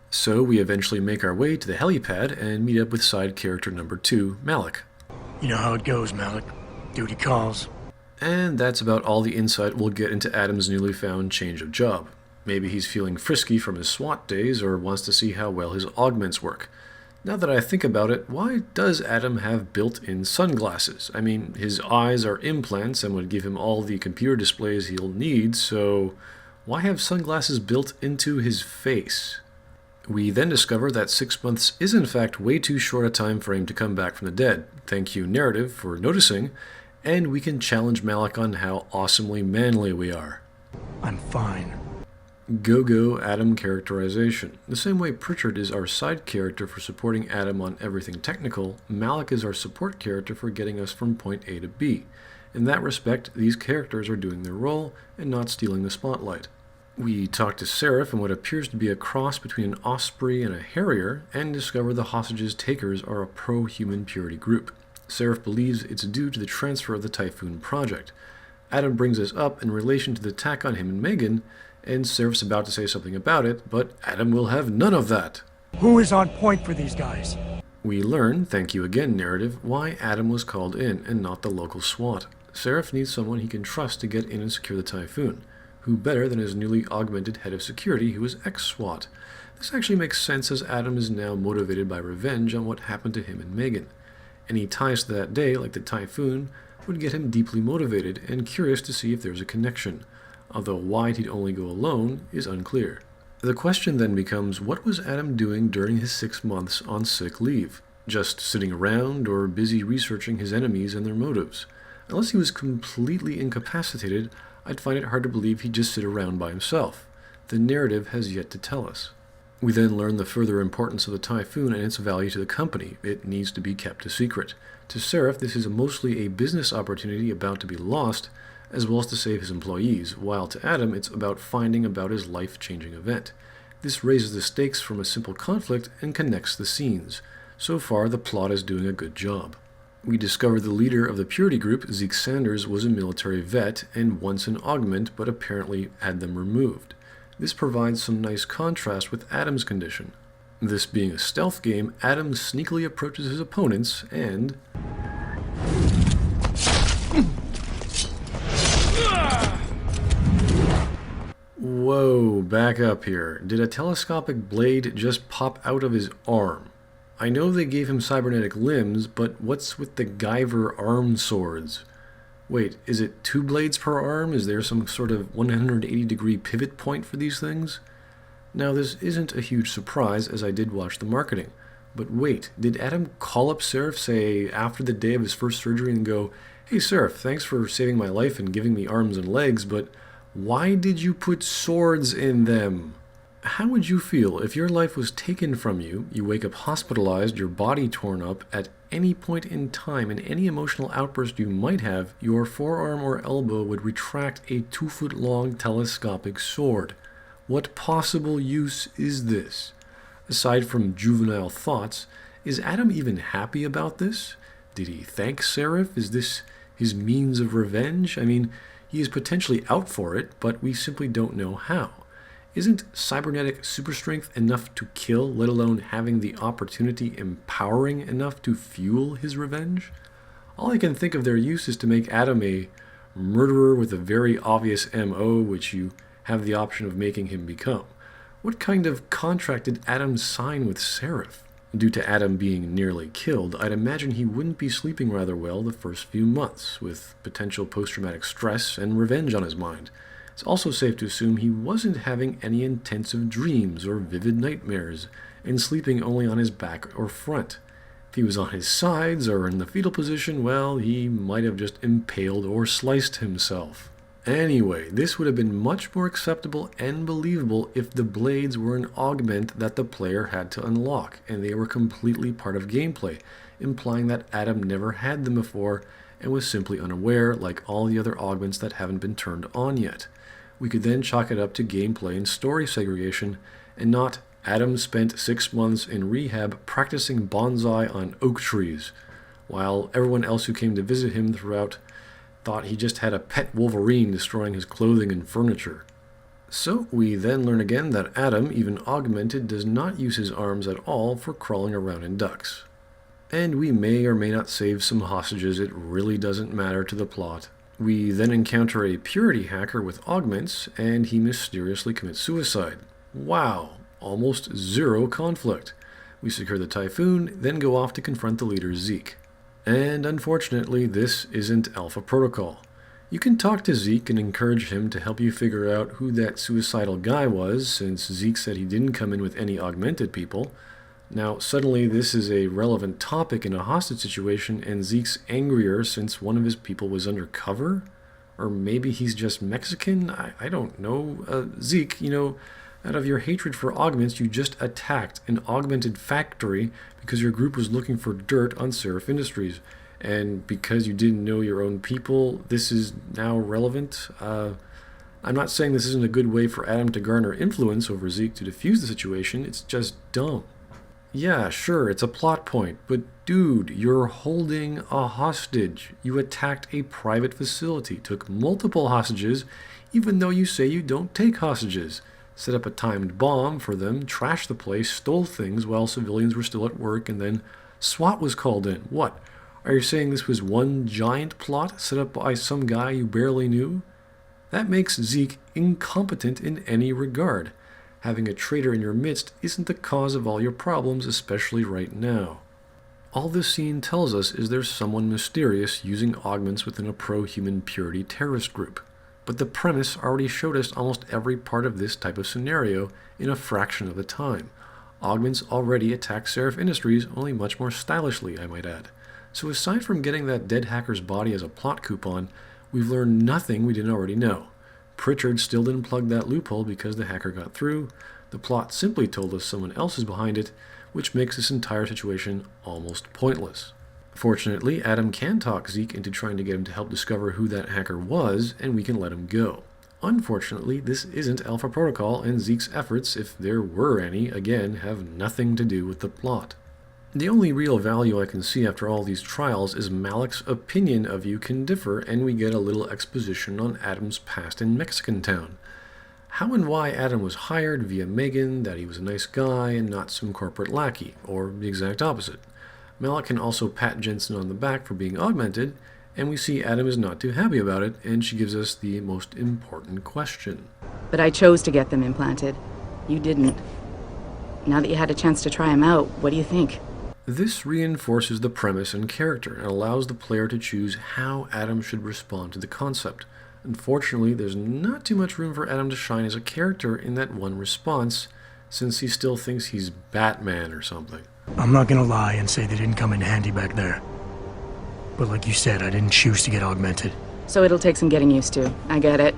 So we eventually make our way to the helipad and meet up with side character number 2, Malik. You know how it goes, Malik. Duty calls. And that's about all the insight we'll get into Adam's newly found change of job. Maybe he's feeling frisky from his SWAT days or wants to see how well his augments work. Now that I think about it, why does Adam have built-in sunglasses? I mean, his eyes are implants and would give him all the computer displays he'll need, so why have sunglasses built into his face? We then discover that 6 months is in fact way too short a time frame to come back from the dead. Thank you, narrative, for noticing, and we can challenge Malik on how awesomely manly we are. I'm fine. Go Adam characterization. The same way Pritchard is our side character for supporting Adam on everything technical, Malik is our support character for getting us from point A to B. In that respect, these characters are doing their role and not stealing the spotlight. We talk to Seraph in what appears to be a cross between an osprey and a harrier, and discover the hostages' takers are a pro-human purity group. Seraph believes it's due to the transfer of the Typhoon project. Adam brings this up in relation to the attack on him and Megan, and Seraph's about to say something about it, but Adam will have none of that. Who is on point for these guys? We learn, thank you again narrative, why Adam was called in and not the local SWAT. Seraph needs someone he can trust to get in and secure the Typhoon. Who better than his newly augmented head of security who is ex-SWAT? This actually makes sense as Adam is now motivated by revenge on what happened to him and Megan. Any ties to that day, like the Typhoon, would get him deeply motivated and curious to see if there's a connection, although why he'd only go alone is unclear. The question then becomes, what was Adam doing during his 6 months on sick leave? Just sitting around or busy researching his enemies and their motives? Unless he was completely incapacitated, I'd find it hard to believe he'd just sit around by himself. The narrative has yet to tell us. We then learn the further importance of the Typhoon and its value to the company. It needs to be kept a secret. To Seraph, this is mostly a business opportunity about to be lost, as well as to save his employees, while to Adam it's about finding about his life-changing event. This raises the stakes from a simple conflict and connects the scenes. So far, the plot is doing a good job. We discover the leader of the Purity Group, Zeke Sanders, was a military vet and once an augment, but apparently had them removed. This provides some nice contrast with Adam's condition. This being a stealth game, Adam sneakily approaches his opponents and... Whoa, back up here. Did a telescopic blade just pop out of his arm? I know they gave him cybernetic limbs, but what's with the Guyver arm swords? Wait, is it 2 blades per arm? Is there some sort of 180-degree pivot point for these things? Now, this isn't a huge surprise, as I did watch the marketing. But wait, did Adam call up Seraph, say, after the day of his first surgery and go, "Hey Seraph, thanks for saving my life and giving me arms and legs, but why did you put swords in them?" How would you feel if your life was taken from you, you wake up hospitalized, your body torn up, at any point in time, in any emotional outburst you might have, your forearm or elbow would retract a 2-foot-long telescopic sword? What possible use is this? Aside from juvenile thoughts, is Adam even happy about this? Did he thank Seraph? Is this his means of revenge? I mean, he is potentially out for it, but we simply don't know how. Isn't cybernetic superstrength enough to kill, let alone having the opportunity empowering enough to fuel his revenge? All I can think of their use is to make Adam a murderer with a very obvious MO, which you have the option of making him become. What kind of contract did Adam sign with Seraph? Due to Adam being nearly killed, I'd imagine he wouldn't be sleeping rather well the first few months, with potential post-traumatic stress and revenge on his mind. It's also safe to assume he wasn't having any intensive dreams or vivid nightmares, and sleeping only on his back or front. If he was on his sides or in the fetal position, well, he might have just impaled or sliced himself. Anyway, this would have been much more acceptable and believable if the blades were an augment that the player had to unlock, and they were completely part of gameplay, implying that Adam never had them before and was simply unaware, like all the other augments that haven't been turned on yet. We could then chalk it up to gameplay and story segregation, and not Adam spent 6 months in rehab practicing bonsai on oak trees, while everyone else who came to visit him throughout thought he just had a pet Wolverine destroying his clothing and furniture. So we then learn again that Adam, even augmented, does not use his arms at all for crawling around in ducts. And we may or may not save some hostages, it really doesn't matter to the plot. We then encounter a purity hacker with augments, and he mysteriously commits suicide. Wow, almost zero conflict. We secure the Typhoon, then go off to confront the leader Zeke. And unfortunately, this isn't Alpha Protocol. You can talk to Zeke and encourage him to help you figure out who that suicidal guy was, since Zeke said he didn't come in with any augmented people. Now, suddenly this is a relevant topic in a hostage situation, and Zeke's angrier since one of his people was undercover? Or maybe he's just Mexican? I don't know. Zeke, out of your hatred for augments, you just attacked an augmented factory because your group was looking for dirt on Seraph Industries. And because you didn't know your own people, this is now relevant? I'm not saying this isn't a good way for Adam to garner influence over Zeke to defuse the situation, it's just dumb. Yeah, sure, it's a plot point, but dude, you're holding a hostage. You attacked a private facility, took multiple hostages, even though you say you don't take hostages. Set up a timed bomb for them, trashed the place, stole things while civilians were still at work, and then SWAT was called in. What? Are you saying this was one giant plot set up by some guy you barely knew? That makes Zeke incompetent in any regard. Having a traitor in your midst isn't the cause of all your problems, especially right now. All this scene tells us is there's someone mysterious using augments within a pro-human purity terrorist group. But the premise already showed us almost every part of this type of scenario in a fraction of the time. Augments already attack Seraph Industries, only much more stylishly, I might add. So aside from getting that dead hacker's body as a plot coupon, we've learned nothing we didn't already know. Pritchard still didn't plug that loophole because the hacker got through. The plot simply told us someone else is behind it, which makes this entire situation almost pointless. Fortunately, Adam can talk Zeke into trying to get him to help discover who that hacker was, and we can let him go. Unfortunately, this isn't Alpha Protocol, and Zeke's efforts, if there were any, again, have nothing to do with the plot. The only real value I can see after all these trials is Malik's opinion of you can differ, and we get a little exposition on Adam's past in Mexican Town. How and why Adam was hired via Megan, that he was a nice guy and not some corporate lackey, or the exact opposite. Malik can also pat Jensen on the back for being augmented, and we see Adam is not too happy about it, and she gives us the most important question. But I chose to get them implanted. You didn't. Now that you had a chance to try them out, what do you think? This reinforces the premise and character and allows the player to choose how Adam should respond to the concept. Unfortunately, there's not too much room for Adam to shine as a character in that one response, since he still thinks he's Batman or something. I'm not gonna lie and say they didn't come in handy back there. But like you said, I didn't choose to get augmented. So it'll take some getting used to. I get it.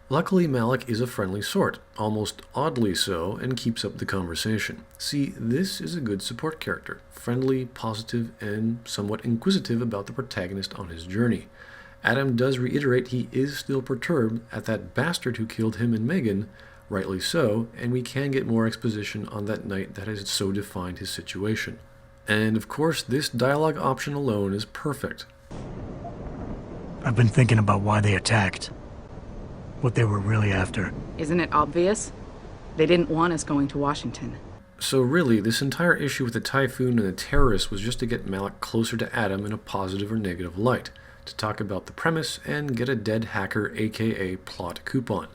Luckily, Malik is a friendly sort, almost oddly so, and keeps up the conversation. See, this is a good support character, friendly, positive, and somewhat inquisitive about the protagonist on his journey. Adam does reiterate he is still perturbed at that bastard who killed him and Megan, rightly so, and we can get more exposition on that night that has so defined his situation. And of course, this dialogue option alone is perfect. I've been thinking about why they attacked. What they were really after. Isn't it obvious? They didn't want us going to Washington. So really, this entire issue with the Typhoon and the terrorists was just to get Malik closer to Adam in a positive or negative light, to talk about the premise and get a dead hacker aka plot coupon.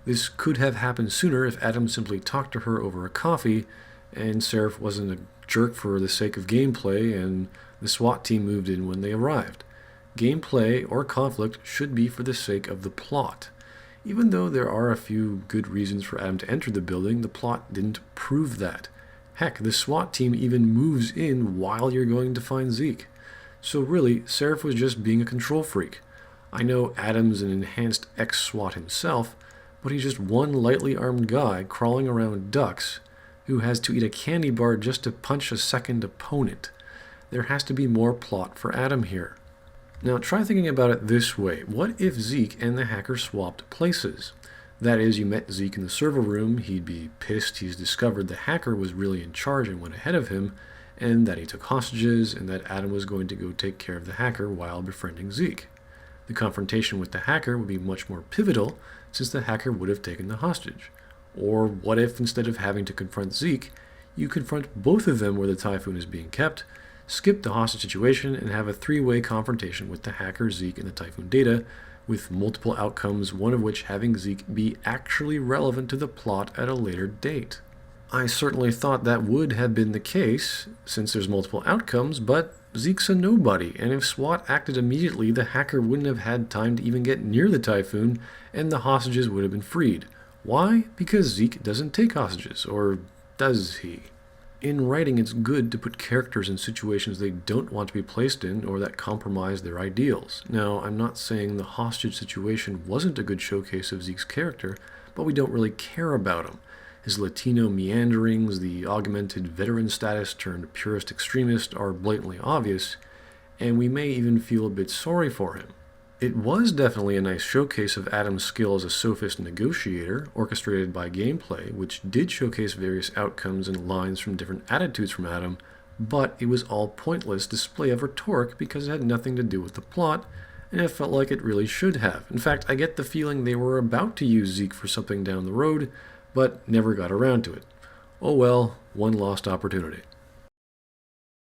This could have happened sooner if Adam simply talked to her over a coffee and Seraph wasn't a jerk for the sake of gameplay and the SWAT team moved in when they arrived. Gameplay or conflict should be for the sake of the plot. Even though there are a few good reasons for Adam to enter the building, the plot didn't prove that. Heck, the SWAT team even moves in while you're going to find Zeke. So really, Seraph was just being a control freak. I know Adam's an enhanced ex-SWAT himself, but he's just one lightly armed guy crawling around ducks who has to eat a candy bar just to punch a second opponent. There has to be more plot for Adam here. Now try thinking about it this way. What if Zeke and the hacker swapped places? That is, you met Zeke in the server room, he'd be pissed he's discovered the hacker was really in charge and went ahead of him, and that he took hostages, and that Adam was going to go take care of the hacker while befriending Zeke. The confrontation with the hacker would be much more pivotal since the hacker would have taken the hostage. Or what if, instead of having to confront Zeke, you confront both of them where the Typhoon is being kept, skip the hostage situation, and have a three-way confrontation with the hacker, Zeke, and the Typhoon data, with multiple outcomes, one of which having Zeke be actually relevant to the plot at a later date. I certainly thought that would have been the case, since there's multiple outcomes, but Zeke's a nobody, and if SWAT acted immediately, the hacker wouldn't have had time to even get near the Typhoon, and the hostages would have been freed. Why? Because Zeke doesn't take hostages, or does he? In writing, it's good to put characters in situations they don't want to be placed in or that compromise their ideals. Now, I'm not saying the hostage situation wasn't a good showcase of Zeke's character, but we don't really care about him. His Latino meanderings, the augmented veteran status turned purist extremist are blatantly obvious, and we may even feel a bit sorry for him. It was definitely a nice showcase of Adam's skill as a sophist negotiator, orchestrated by gameplay, which did showcase various outcomes and lines from different attitudes from Adam, but it was all pointless display of rhetoric because it had nothing to do with the plot, and it felt like it really should have. In fact, I get the feeling they were about to use Zeke for something down the road, but never got around to it. Oh well, one lost opportunity.